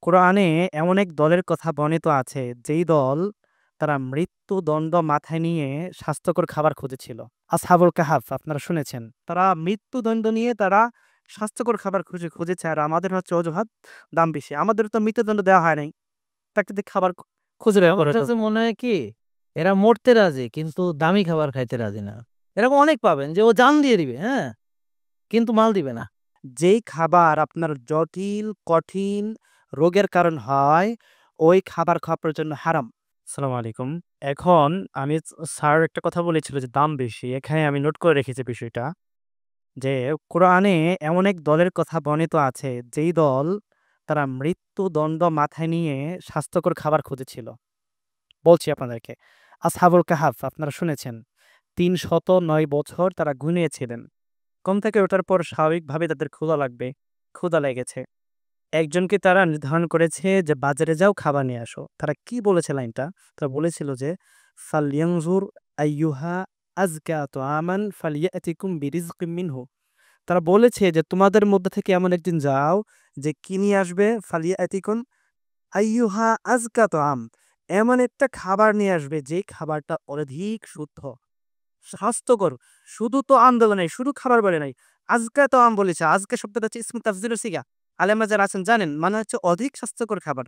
কোরআনে এমন এক দলের কথা বর্ণিত আছে যেই দল তারা মৃত্যুদণ্ড মাথায় নিয়ে স্বাস্থ্যকর খাবার খুঁজেছিল। আসহাবুল কাহাফ আপনারা শুনেছেন। তারা মৃত্যুদণ্ড নিয়ে তারা স্বাস্থ্যকর খাবার খুঁজেছে, আর আমাদের হচ্ছে অজুহাত দাম বেশি। আমাদের তো মৃত্যুদণ্ড দেওয়া হয় নাই, প্রাকৃতিক খাবার খুঁজে বের করে। আমার কাছে মনে হয় কি, এরা মরতে রাজি কিন্তু দামি খাবার খাইতে রাজি না। এরকম অনেক পাবেন যে ও জান দিয়ে দিবে, হ্যাঁ, কিন্তু মাল দিবে না। যেই খাবার আপনার জটিল কঠিন রোগের কারণ হয়, ওই খাবার খাওয়ার জন্য হারাম। আসসালামু আলাইকুম। এখন আমি স্যার একটা কথা বলেছিল যে দাম বেশি, এখানে আমি নোট করে রেখেছি বিষয়টা, যে কোরআনে এমন এক দলের কথা বর্ণিত আছে যেই দল তারা মৃত্যুদণ্ড মাথায় নিয়ে স্বাস্থ্যকর খাবার খুঁজেছিল। বলছি আপনাদেরকে, আসহাবুল কাহাফ আপনারা শুনেছেন। ৩০৯ বছর তারা ঘুমিয়েছিলেন। ঘুম থেকে ওঠার পর স্বাভাবিকভাবে তাদের ক্ষুধা লেগেছে। একজনকে তারা নির্ধারণ করেছে যে বাজারে যাও, খাবার নিয়ে আসো। তারা কি বলেছে লাইনটা? তারা বলেছিল যে ফালইয়ানজুর আইয়ুহা আজকা তুআমান ফালিয়াতিকুম বিরিজকিম মিনহু। তারা বলেছে যে তোমাদের মধ্যে থেকে এমন একদিন যাও যে কি নিয়ে আসবে, ফালিয়াতিকুম আইয়ুহা আজকা তুআম, এমন একটা খাবার নিয়ে আসবে যে খাবারটা অধিক শুদ্ধ, স্বাস্থ্যকর। শুধু তো আন্দোলন নেই, শুধু খাবার বলে নাই, আজকা তো আম বলেছে। আজকে শব্দটা হচ্ছে ইসমু তাফজিলুস সিগা। আলেমরা যারা আছেন জানেন, মানে হচ্ছে অধিক স্বাস্থ্যকর খাবার।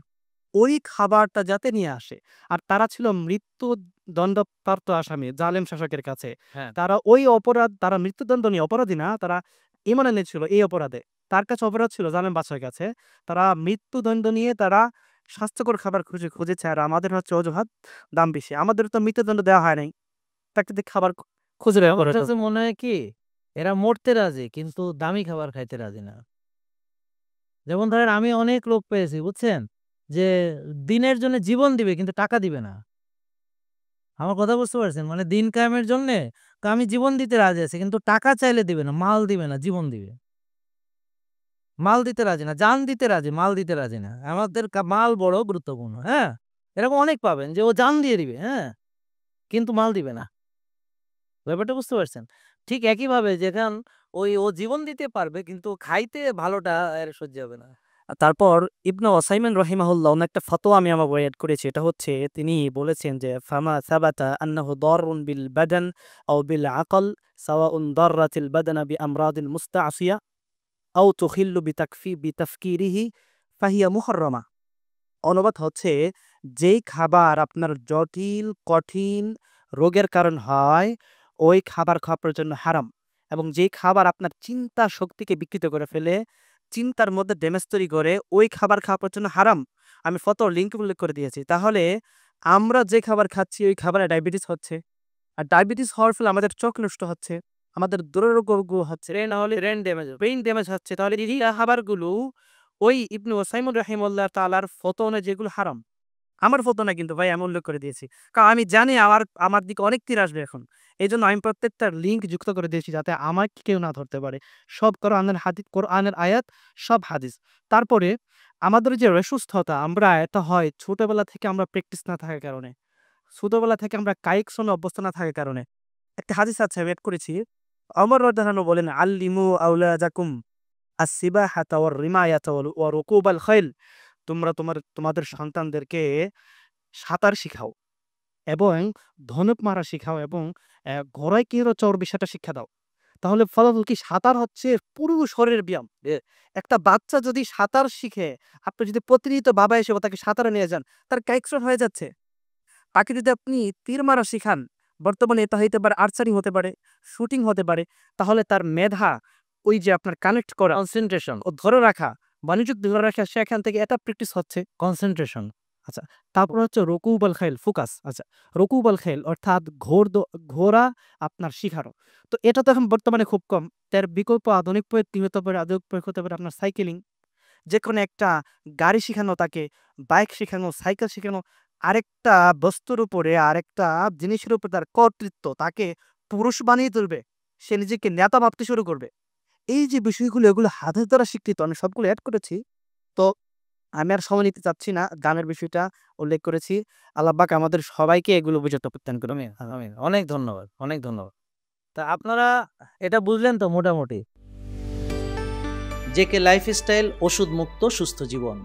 ওই খাবারটা যাতে নিয়ে আসে। আর তারা ছিল মৃত্যু দণ্ডপ্রাপ্ত আসামি জালেম শাসকের কাছে। হ্যাঁ, তারা ওই অপরাধ, তারা মৃত্যুদণ্ড নিয়ে অপরাধী না, তারা ঈমান এনেছিল এই অপরাধে। তার কাছে অপরাধ ছিল জালেম বাদশার কাছে। তারা মৃত্যুদণ্ড নিয়ে তারা স্বাস্থ্যকর খাবার খুঁজেছে, আর আমাদের হচ্ছে অজুহাত দাম বেশি। আমাদের তো মৃত্যুদণ্ড দেওয়া হয় নাই, প্রাকৃতিক খাবার খুঁজে বের আমার করে। কাছে মনে হয় কি, এরা মরতে রাজি কিন্তু দামি খাবার খাইতে রাজি না। যেমন ধরেন, আমি অনেক লোক পেয়েছি, বুঝছেন, যে দিনের জন্য জীবন দিবে কিন্তু টাকা দিবে না। আমার কথা বুঝতে পারছেন? মানে দিন কায়েমের জন্য আমি জীবন দিতে রাজি আছি, কিন্তু টাকা চাইলে দিবে না, মাল দিবে না, জীবন দিবে। মাল দিতে রাজি না, জান দিতে রাজি, মাল দিতে রাজি না। আমাদের মাল বড় গুরুত্বপূর্ণ, হ্যাঁ। এরকম অনেক পাবেন যে ও জান দিয়ে দিবে, হ্যাঁ, কিন্তু মাল দিবে না। ব্যাপারটা বুঝতে পারছেন? ঠিক একইভাবে যেখান ও জীবন দিতে পারবে কিন্তু খাইতে ভালোটা এর সহ্য হবে না। তারপর ইবনে ওসাইমিন রহিমাহুল্লাহ অন্য একটা ফতোয়া আমি আমার বইয়ে এড করেছি। এটা হচ্ছে, তিনি বলেছেন যে ফামা সাবাতা আন্নাহু দারুন বিল বাদান আও বিল আকল সাওয়াউন দাররাতিল বাদানা বিআমরাদিল মুস্তাআসিয়া আও তুখিল্লু বিতাফকিরিহি ফাহিয়া মুহাররামা। অনুবাদ হচ্ছে, যেই খাবার আপনার জটিল কঠিন রোগের কারণ হয়, ওই খাবার খাওয়ার জন্য হারাম। এবং যেই খাবার আপনার চিন্তা শক্তিকে বিকৃত করে ফেলে, চিন্তার মধ্যে ড্যামেজ তৈরি করে, ওই খাবার খাওয়ার জন্য হারাম। আমি ফতোয়ার লিঙ্ক উল্লেখ করে দিয়েছি। তাহলে আমরা যে খাবার খাচ্ছি ওই খাবারে ডায়াবেটিস হচ্ছে, আর ডায়াবেটিস হওয়ার ফলে আমাদের চোখ নষ্ট হচ্ছে, আমাদের দুরারোগ্য হচ্ছে, ব্রেন হলে ব্রেন ড্যামেজ। ব্রেইন ড্যামেজ হচ্ছে। তাহলে এই খাবারগুলো ওই ইবনু ওসাইমুর রাহিমাহুল্লাহ তাআলার ফতোয়া অনুযায়ী যেগুলো হারাম। আমার ফতো না কিন্তু ভাই, আমি উল্লেখ করে দিয়েছি। কারণ আমি জানি আমার দিকে অনেক তীর আসবে এখন। এইজন্য আমি প্রত্যেকটা লিঙ্ক যুক্ত করে দিয়েছি যাতে আমাকে কেউ না ধরতে পারে। সব কোরআনের আয়াত, সব হাদিস। তারপরে আমাদের যে অসুস্থতা, আমরা এটা হয় ছোটবেলা থেকে আমরা প্র্যাকটিস না থাকার কারণে, ছোটবেলা থেকে আমরা কায়িক শ্রমে অভ্যস্ত না থাকার কারণে। একটা হাদিস আছে, আমি এড করেছি। ওমর রাদিয়াল্লাহু আনহু বলেন, আল্লিমু আওলাদাকুম আসসিবাহাতা ওয়ার রিমায়াতা ওয়া রুকুবাল খাইল। তোমরা তোমাদের সন্তানদেরকে সাঁতার শিখাও এবং ধনুক মারা শিখাও এবং ঘোড়ায় কিভাবে চড়বে সেটা শিক্ষা দাও। তাহলে ফলাফল কি? সাঁতার হচ্ছে পুরো শরীরের ব্যায়াম। একটা বাচ্চা যদি সাঁতার শিখে, আপনি যদি প্রতিনিয়ত বাবা এসে তাকে সাঁতারে নিয়ে যান, তার কাইকশন হয়ে যাচ্ছে। তাকে যদি আপনি তীর মারা শিখান, বর্তমানে এটা হইতে পারে আর্চারি, হতে পারে শুটিং, হতে পারে, তাহলে তার মেধা, ওই যে আপনার কানেক্ট করা, কনসেন্ট্রেশন, ও ধরে রাখা, বাণিজ্যিক ধরে রাখা, সেখান থেকে এটা প্র্যাকটিস হচ্ছে। কনসেন্ট্রেশন। আচ্ছা, তারপর হচ্ছে রকুবাল খাইল, ফোকাস। আচ্ছা, রকুবাল খাইল অর্থাৎ ঘোড়া আপনার শিখানো। তো এটা তো এখন বর্তমানে খুব কম। তার বিকল্প আধুনিক প্রযুক্তি হতে পারে, আধুনিক প্রয়োগ হতে পারে আপনার সাইকেলিং। যে কোনো একটা গাড়ি শিখানো, তাকে বাইক শিখানো, সাইকেল শিখানো, আরেকটা বস্তুর উপরে, আরেকটা জিনিসের উপরে তার কর্তৃত্ব, তাকে পুরুষ বানিয়ে তুলবে, সে নিজেকে নেতা ভাবতে শুরু করবে। এই যে বিষয়গুলো, এগুলো হাতের দ্বারা স্বীকৃত। আমি সবগুলো অ্যাড করেছি। তো আমি আর সময় নিতে চাচ্ছি না, গানের বিষয়টা উল্লেখ করেছি। আল্লাহ পাক আমাদের সবাইকে এগুলো বুঝাতে প্রত্যান করুন। আমিন, আমিন। অনেক ধন্যবাদ, অনেক ধন্যবাদ। তা আপনারা এটা বুঝলেন তো মোটামুটি। জেকে লাইফস্টাইল, ওষুধ মুক্ত সুস্থ জীবন।